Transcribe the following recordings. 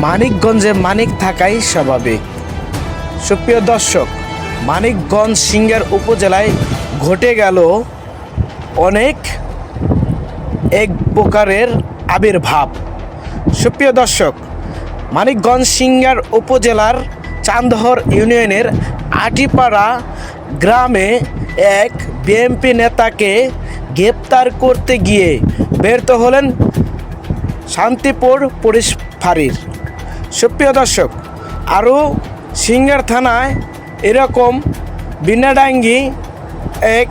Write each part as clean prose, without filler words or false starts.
মানিকগঞ্জে মানিক থাকাই স্বাভাবিক। সুপ্রিয় দর্শক, মানিকগঞ্জ সিংড়ার উপজেলায় ঘটে গেল অনেক এক প্রকারের আবির্ভাব। সুপ্রিয় দর্শক, মানিকগঞ্জ সিংড়ার উপজেলার চান্দহর ইউনিয়নের আটিপাড়া গ্রামে এক বিএনপি নেতাকে গ্রেপ্তার করতে গিয়ে ব্যর্থ হলেন শান্তিপুর পুলিশ ফাঁড়ির। সুপ্রিয় দর্শক, আরও সিংড়ার থানায় এরকম বিনাডাঙ্গি এক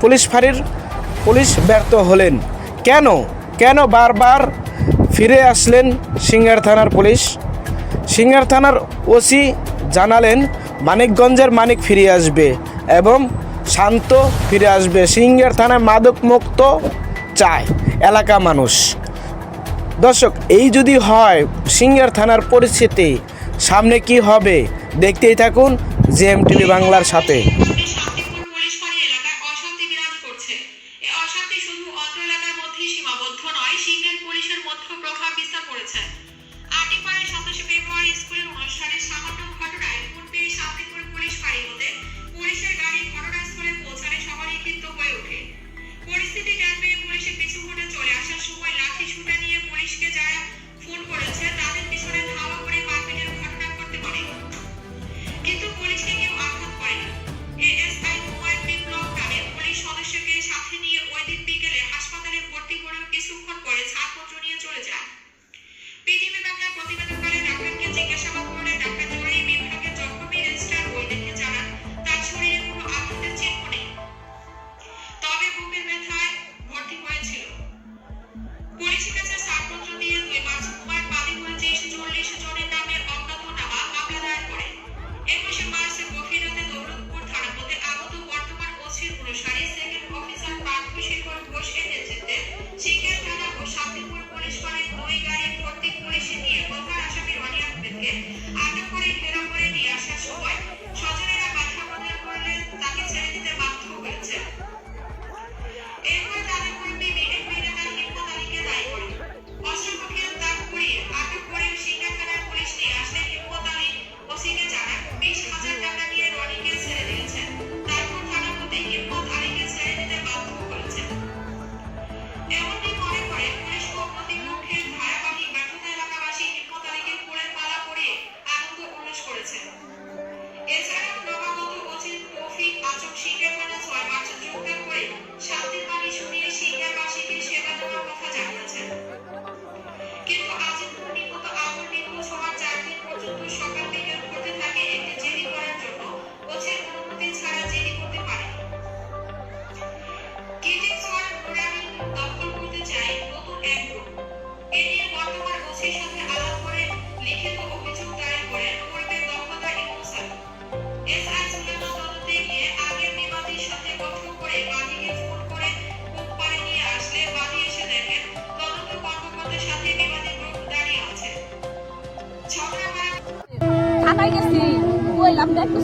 পুলিশ ফাঁড়ির পুলিশ ব্যর্থ হলেন। কেন বারবার ফিরে আসলেন সিংড়ার থানার পুলিশ? সিংড়ার থানার ওসি জানালেন মানিকগঞ্জের মানিক ফিরে আসবে এবং শান্ত ফিরে আসবে। সিংড়ার থানায় মাদক মুক্ত চায় এলাকা মানুষ। দর্শক, এই যদি হয় সিংড়ার থানার পরিস্থিতি সামনে কি হবে দেখতেই থাকুন জেএম টিভি বাংলার সাথে।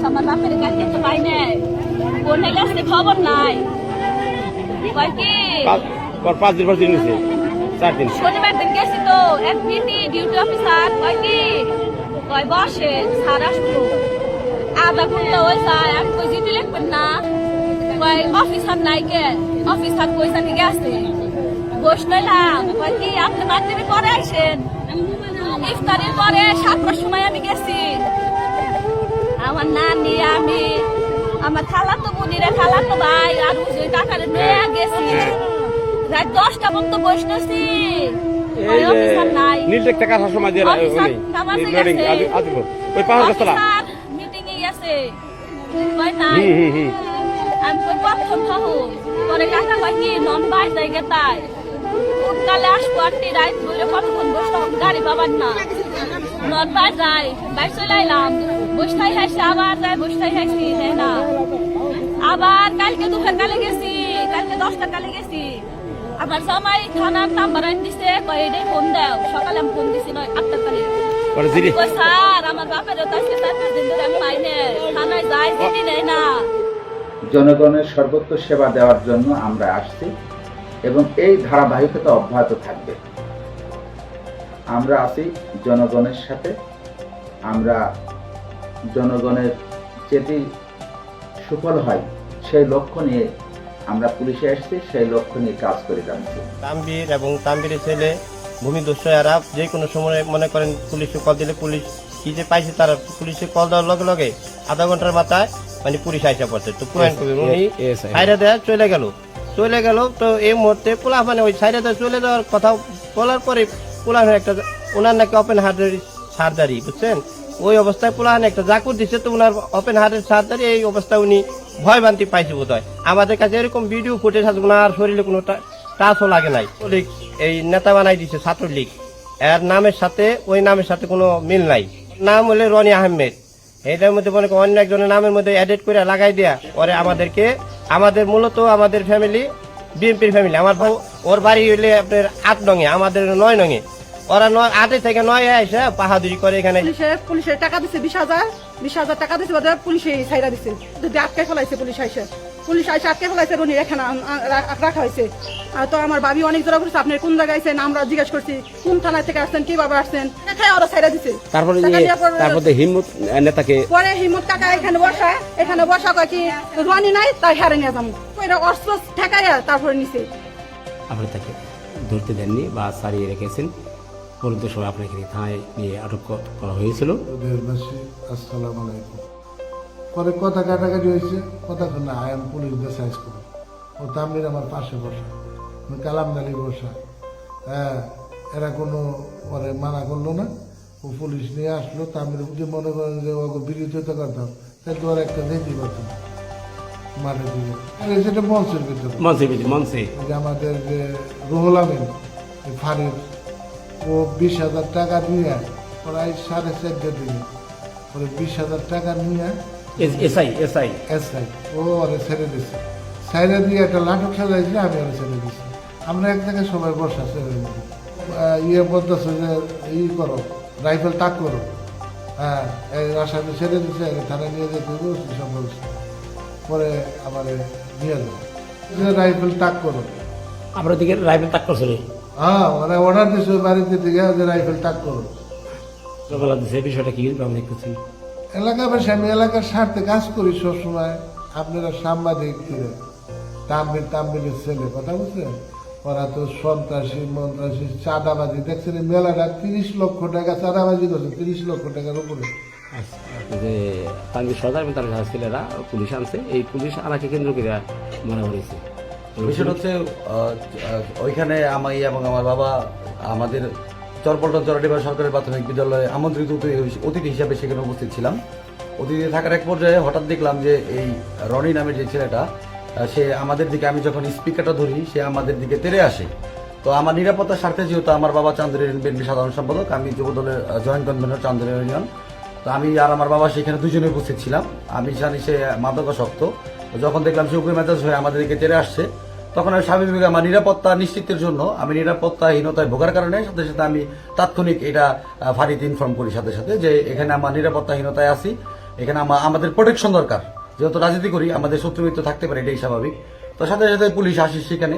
আমার বাপের কাছে তো পাই নাই, বোনের কাছে খবর নাই। কয় কি 5 দিন পর দিন নিছে 4 দিন শনিবার দিন গেছি তো এক ডিউটি অফিসার কয় বসে স্যার আসবো আধা ঘন্টা ওই যায়। আমি কই জিতে লিখবেন না, কয় অফিসার নাই কে, অফিসার পয়সা নিয়ে গেছে। বস নইলাম, কয় কি আপনি মাগরিবের পরে আসেন। ইফতারের পরে 7টার সময় আমি গেছি। আমার নানি, আমি, আমার খালাতো বোনেরা, খালাতো ভাই আর ওই টাকারে নিয়ে গেছি। রাত 10টা পর্যন্ত বসতেছি, অফিসার নাই। মিটিং এ গেছে, কয় নাই। আমি কই কখন খাবো? পরে কাকা কয় কি নন বাইশ জায়গা তাই কালে আসবো। আটটি রাত বলে কতক্ষণ বসতে গাড়ি পাবার না। নন বাইশ যাই, বাইশ চলে আইলাম। বসতাই হাসি আবার যাই, বসতাই হাসি তাই না। আবার কালকে দুপুর কালে গেছি, কালকে 10টা কালে গেছি। আমার জামাই থানার নাম্বার আন দিছে, কয় এটাই ফোন দাও। সকালে আমি ফোন দিছি 8টার কালে। স্যার আমার বাপের আজকে 4-5 দিন ধরে আমি পাই না, থানায় যাই চিঠি নেই না। জনগণের সর্বোচ্চ সেবা দেওয়ার জন্য আমরা আসছি এবং এই ধারাবাহিকতা অব্যাহত থাকবে। আমরা আছি জনগণের সাথে। আমরা জনগণের যেটি সুফল হয় সেই লক্ষ্য নিয়ে আমরা পুলিশে এসেছি, সেই লক্ষ্য নিয়ে কাজ করে যাচ্ছি। তাম্বির এবং তাম্বিরের ছেলে ভূমিদস্যু এরা যে কোনো সময় মনে করেন পুলিশে কল দিলে পুলিশ কি যে পাইছে তারা পুলিশে কল দেওয়ার লগে লগে আধা ঘন্টার মাথায় মানে পুলিশ আইসা পড়ছে। তো পুরান কবির উনি সাইডে দেয়া চলে গেল। তো এই মুহূর্তে পোলা মানে ওই সাইডে দেওয়া চলে যাওয়ার কথা বলার পরে পোলাহান একটা ওনার নাকি ওপেন হার্টের সার্জারি, বুঝছেন? ওই অবস্থায় পোলাহান একটা জাকুর দিচ্ছে, তো ওনার ওপেন হার্টের সার্জারি, এই অবস্থায় উনি ভয় বান্তি পাইছে বোধ হয়। আমাদের কাছে এরকম ভিডিও ফুটেজ আছে, ওনার শরীরে কোনো টাচও লাগে নাই। এই নেতা বানাই দিচ্ছে ছাত্রলীগ, এর নামের সাথে ওই নামের সাথে কোনো মিল নাই। নাম হলে রনি আহমেদ, এটার মধ্যে মনে করেন অন্য একজনের নামের মধ্যে এডিট করে লাগাই দেয়া পরে আমাদের মূলত আমাদের ফ্যামিলি বিএনপির ফ্যামিলি। আমার ওর বাড়ি হইলে আপনার 8 নঙে, আমাদের 9 নঙে। ওরা 8 থেকে 9 এসে বাহাদুরি করে এখানে। পুলিশের টাকা দিচ্ছে 20,000 টাকা দিচ্ছে, পুলিশে ছাইরা দিচ্ছে, আটকে ফেলাইছে। পুলিশ আইসে আটকে ফেলাইছে, রনি এখানে রাখা হয়েছে। তো আমার ভাবি অনেক জোড়া করছে, আপনি কোন জায়গায় আছেন, আমরা জিজ্ঞেস করছি কোন থানায় থেকে আসছেন, কিভাবে আসছেন, দেখায় ওরা ছাইরা দিচ্ছে। তারপরে হিম্মত নেতাকে পরে হিম্মত টাকা এখানে বসা কয় কি রনি নাই, তাই হারে নিয়ে যাবো, অস্ত্র ঠেকাইয়া তারপরে নিছে। আপনি তাকে ধরতে দেননি বা সারিয়ে রেখেছেন, পরবর্তী সময় আপনাকে থানায় নিয়ে আটক করা হয়েছিল। দেশবাসী আসসালামু আলাইকুম। পরে কথা কাটাকাটি হয়েছে, কথা না আমি পুলিশ সাইজ করি। ও তামির আমার পাশে বসা, কালামদালি বসা। হ্যাঁ, এরা কোনো পরে মানা করলো না, ও পুলিশ নিয়ে আসলো। তামির যদি মনে করেন যে ওকে বিরোধিতা করতাম, তাহলে তো আর একটা দেখতে পারতাম মাঠে দিকে। সেটা মঞ্চের ভিতরে মঞ্চে যে আমাদের যে রুহুল আমিন ফারিদ, ও 20,000 টাকা নিয়ে প্রায় 4.5 দিনে ওরে 20,000 টাকা নিয়ে এসআই ও ওরে ছেড়ে দিচ্ছে। ছেড়ে দিয়ে একটা নাটক সাজাইছিল, আমি ওরে ছেড়ে দিচ্ছি। আমরা এক জায়গায় সবাই বসা ছেড়ে দিচ্ছি। বলতেছে যে করো, রাইফেল তাক করো। হ্যাঁ, এই আসামি ছেড়ে দিচ্ছে, থানায় নিয়ে যেতে বলছি, সব বলছি। পরে আমার নিয়ে যাবো, রাইফেল তাক করো। আপনার দিকে রাইফেল তাক করছিল? হ্যাঁ, মানে অর্ডার দিচ্ছে বাড়িতে থেকে যে রাইফেল তাক করো। সেই বিষয়টা কি দেখতেছেন? এলাকাবাসী, আমি এলাকার স্বার্থে কাজ করি সবসময়। আপনারা সাংবাদিক তাম্বিরের ছেলে, কথা বলছেন, ওরা তো সন্ত্রাসী মন্ত্রাসী চাঁদাবাজি দেখছেন। মেলাটা 30 লক্ষ টাকা চাঁদাবাজি করছে, 30 লক্ষ টাকার উপরে। যে তানভীর সর্দার এবং তার ছেলেরা পুলিশ আনছে, এই পুলিশ আনাকে কেন্দ্র করে মারা হয়েছে। বিষয়টা হচ্ছে ওইখানে আমি এবং আমার বাবা আমাদের চরপল্টন চরাটিবার সরকারি প্রাথমিক বিদ্যালয়ে আমন্ত্রিত অতিথি হিসাবে সেখানে উপস্থিত ছিলাম। অতিথি থাকার এক পর্যায়ে হঠাৎ দেখলাম যে এই রনি নামের যে ছেলেটা, সে আমাদের দিকে, আমি যখন স্পিকারটা ধরি, সে আমাদের দিকে তেড়ে আসে। তো আমার নিরাপত্তার স্বার্থে, যেহেতু আমার বাবা চান্দুরের বিএনপি সাধারণ সম্পাদক, আমি যুবদলের জয়েন্ট কনভেনর চান্দুরের ইউনিয়ন, তো আমি আর আমার বাবা সেখানে দুজনে উপস্থিত ছিলাম। আমি জানি সে মাদকাসক্ত। যখন দেখলাম সে উপরে মেজাজ হয়ে আমাদের দিকে তেড়ে আসছে, তখন আমি স্বাভাবিক আমার নিরাপত্তা নিশ্চিতের জন্য, আমি নিরাপত্তাহীনতায় ভোগার কারণে সাথে সাথে আমি তাৎক্ষণিক এটা ফাঁড়িতে ইনফর্ম করি সাথে সাথে যে এখানে আমার নিরাপত্তাহীনতায় আছি, এখানে আমাদের প্রোটেকশন দরকার। যেহেতু রাজনীতি করি, আমাদের শত্রুমিত্র থাকতে পারে, এটাই স্বাভাবিক। তো সাথে সাথে পুলিশ আসে সেখানে।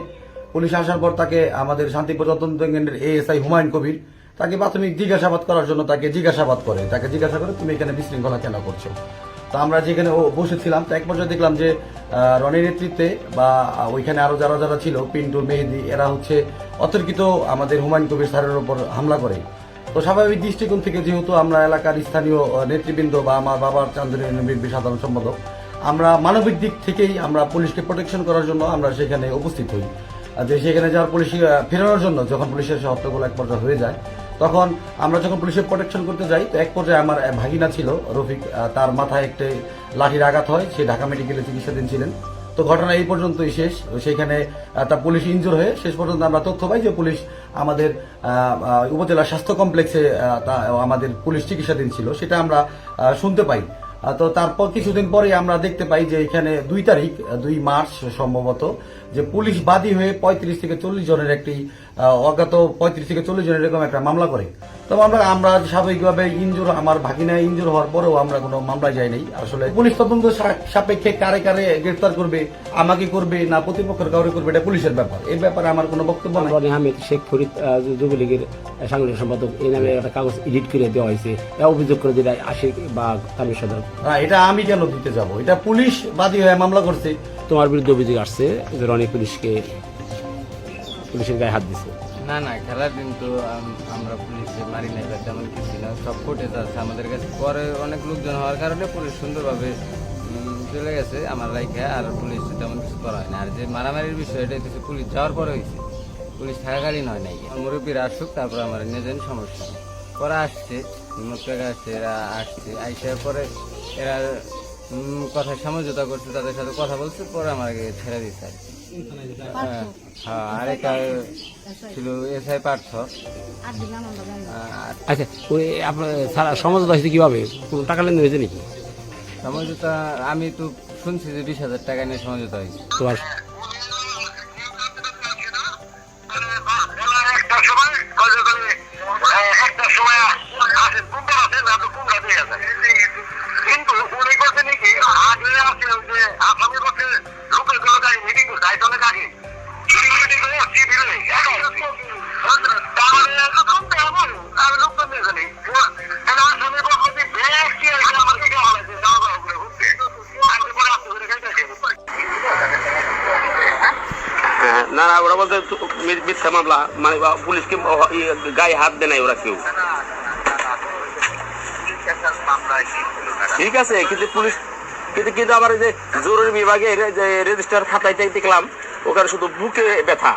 পুলিশ আসার পর তাকে আমাদের শান্তিপুর তদন্ত কেন্দ্রের এএসআই হুমায়ুন কবির তাকে প্রাথমিক জিজ্ঞাসাবাদ করার জন্য তাকে জিজ্ঞাসাবাদ করে, তুমি এখানে বিশৃঙ্খলা কেন করছো। তো আমরা যেখানে বসেছিলাম, তো এক পর্যায়ে দেখলাম যে রনির নেতৃত্বে বা ওইখানে আরো যারা ছিল, পিন্টু, মেহেদি, এরা হচ্ছে অতর্কিত আমাদের হুমায়ুন কবির স্যারের উপর হামলা করে। তো স্বাভাবিক দৃষ্টিকোণ থেকে, যেহেতু আমরা এলাকার স্থানীয় নেতৃবৃন্দ বা আমার বাবার চান্দুরের বিএনপি সাধারণ সম্পাদক, আমরা মানবিক দিক থেকেই আমরা পুলিশকে প্রোটেকশন করার জন্য আমরা সেখানে উপস্থিত হই। যে সেখানে যাওয়ার পুলিশ ফেরানোর জন্য যখন পুলিশের হট্টগোল এক পর্যায়ে হয়ে যায়, তখন আমরা যখন পুলিশের প্রোটেকশন করতে যাই, তো এক পর্যায়ে আমার ভাগিনা ছিল রফিক, তার মাথায় একটি লাঠির আঘাত হয়, সে ঢাকা মেডিকেলে চিকিৎসাধীন ছিলেন। তো ঘটনা এই পর্যন্তই শেষ। সেখানে তার পুলিশ ইনজুর হয়ে শেষ পর্যন্ত আমরা তথ্য পাই যে পুলিশ আমাদের উপজেলা স্বাস্থ্য কমপ্লেক্সে আমাদের পুলিশ চিকিৎসাধীন ছিল, সেটা আমরা শুনতে পাই। তো তারপর কিছুদিন পরে আমরা দেখতে পাই যে এখানে 2 মার্চ সম্ভবত, যে পুলিশ বাদী হয়ে 35 থেকে 40 জনের একটি অজ্ঞাত 35 থেকে 40 জন এরকম একটা মামলা করে। তো আমরা স্বাভাবিকভাবে ইনজুর, আমার ভাগিনা ইনজুর হওয়ার পরেও আমরা কোনো মামলায় যাই নাই। আসলে পুলিশ তদন্ত সাপেক্ষে কারে কারে গ্রেফতার করবে, আমাকে করবে না প্রতিপক্ষের কাউরে করবে, এটা পুলিশের ব্যাপার। এই ব্যাপারে আমার কোনো বক্তব্য নাই। রনি আহমেদ শেখ ফরিদ যুবলীগের সাংগঠনিক সম্পাদক এই নামে একটা কাগজ এডিট করে দেওয়া হয়েছে, অভিযোগ করে দিলে আশিক বা তামির সদর। এটা আমি কেন দিতে যাব? এটা পুলিশ বাদী হয়ে মামলা করছে। তোমার বিরুদ্ধে অভিযোগ আসছে যে রনি পুলিশের গায়ে হাত দিছে। না না, খেলার দিন তো আমরা পুলিশে মারি নাই বা তেমন কিছু না, সব ফুটেজ আছে আমাদের কাছে। পরে অনেক লোকজন হওয়ার কারণে পুলিশ সুন্দরভাবে চলে গেছে আমার লাইখে, আর পুলিশ তেমন কিছু করা হয় না। আর যে মারামারির বিষয়, এটা হচ্ছে পুলিশ যাওয়ার পরে হয়েছে, পুলিশ থাকাকালীন হয় নাই। মুরব্বীরা আসুক, তারপর আমার নিজের সমস্যা পরে আসছে, টাকা আসছে, এরা আসছে, আইসার পরে এরা কথা সমঝোতা করছে, তাদের সাথে কথা বলছে, পরে আমাকে ছেড়ে দিচ্ছে আর কি। হ্যাঁ, আরেকটা ছিল এসআই পার্থ। আচ্ছা, ওই আপনার সমঝোতা হয়েছে কিভাবে? কোনো টাকা লেনদেন হয়েছে নাকি? সমঝোতা আমি তো শুনছি যে 20,000 টাকা নিয়ে সমঝোতা হয়েছে। তোমার কিন্তু উনি করছে নাকি আগে আছে যে আসামি করছে লোকের কোনো গাড়ি মিটিং করছে আইসনের আগে মিটিং করে দিলে তাহলে আমি লোক তো নিয়ে জানি আসামি করছে ব্যক্তি আমার দিকে হলাইছে যাওয়া করে ঘুরতে আমি পরে আসতে করে খাইতেছি। না না, ওরা বলতে মিথ্যা মামলা, মানে পুলিশকে গায়ে হাত দেয় নাই ওরা কেউ। ঠিক আছে, কিন্তু পুলিশ কিন্তু আবার যে জরুরি বিভাগে রেজিস্টার খাতায় দেখলাম ওখানে শুধু বুকে ব্যথা।